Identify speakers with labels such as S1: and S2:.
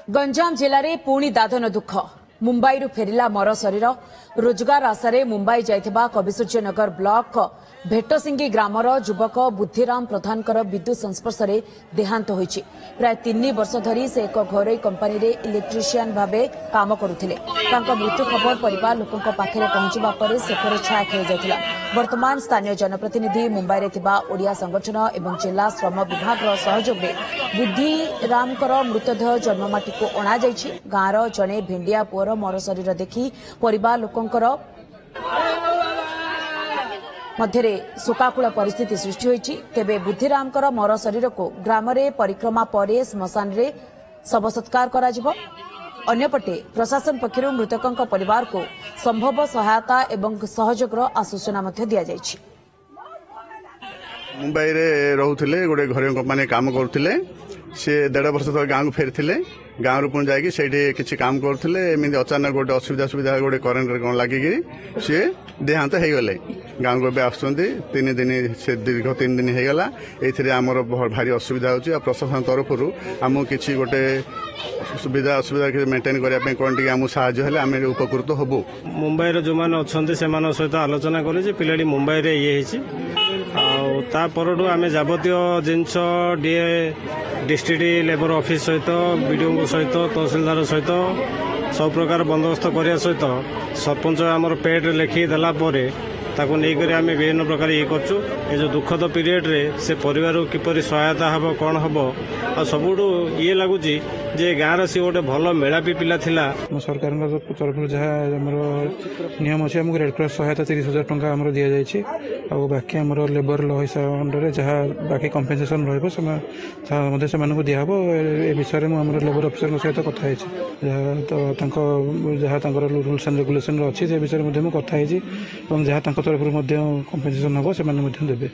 S1: गंजाम जिले में पुणी दादन दुख मुंबई फेरिला मर शरीर रोजगार आशारे मुंबई जाइथिबा कविसूर्यनगर ब्लॉक भेटसिंगी ग्रामर युवक बुद्धिराम प्रधानकर विद्युत संस्पर्श में देहांत होइछि। प्राय 3 वर्ष धरी से एक घरोई कंपनी रे इलेक्ट्रीशियन भावे काम करुथिले। तांका मृत्यु खबर परिवार लोकंक पाखरे पहुंचबा परे शोकर छाया खेल जायतिला। वर्तमान स्थानीय जनप्रतिनिधि मुंबई रे थिबा ओडिया संगठन एवं जिला श्रम विभाग सहयोग में बुद्धिरामकर मृतदेह जन्ममाटी को अणा जाइछि। गाँवर जने भेंडिया पुअर मर शरीर देखि परिवार लोकंकर मध्यरे शोकाकुल परिस्थिति सृष्टि होइछि। तेबे बुद्धिरामकर मर शरीर को ग्राम रे परिक्रमा परे श्मशान रे शव सत्कार कराजिबो। अन्यपटे प्रशासन पक्षरु मृतकंक परिवार को संभव सहायता एवं सहयोगर आश्वासन मध्य दिया जाइछि।
S2: मुंबई रे रहउथिले गोटे घरे कंपनी काम करुथिले। से 1.5 वर्ष तक गाँव को फेरथिले। गाँव रू पुणी जाकि सेठी किछि काम करुथिले। एमिति अचानक गोटे असुविधा गोटे करेंट रे कोन लागिकि से देहांत हो गले। गाँव को आसुचंती 3 दिन से दीर्घ 3 दिन हो गला। एथिरे हमर भारी असुविधा होछि। आ प्रशासन तरफ रु हमु किछि गोटे सुविधा मेंटेन करिया पे कोन टिके हमु सहाय्य हेले आमे उपकृत होबो।
S3: मुंबई रे जो माने अछंती से माने सहित आलोचना कले जे पिलाडी मुंबई रे ये हिछि। आ ता परडू आमे जाबतीय जिंस डीए डिस्ट्रिक्ट लेबर ऑफिस सहित बीडीओ सहित तहसीलदार सहित सब प्रकार बंदोबस्त करिया सहित सरपंच आमर पेड लिखि देला परे ताको नहीं करी आमे विभिन्न प्रकार ये करछु। ए जो दुखद पीरियड रे से परिवार को किपरि सहायता हबो कोन हबो आ सबुडू ये लागुची जे गाँव सी गोटे भल मेलापी पिला थिला।
S4: सरकार तरफ जहाँ आमर नियम अच्छे आमको रेड क्रॉस सहायता 30,000 टंका आमर दि जाइए। और बाकी आमर लेबर ल हिसाब अंडर जहाँ बाकी कंपेनसेसन रही दिहब। ए विषय में आमर लेबर ऑफिसर सहित कथा तो जहाँ रूल्स एंड रेगुलेशन अच्छी से विषय में कथा जहाँ तरफ कंपेनसेसन हम से देवे।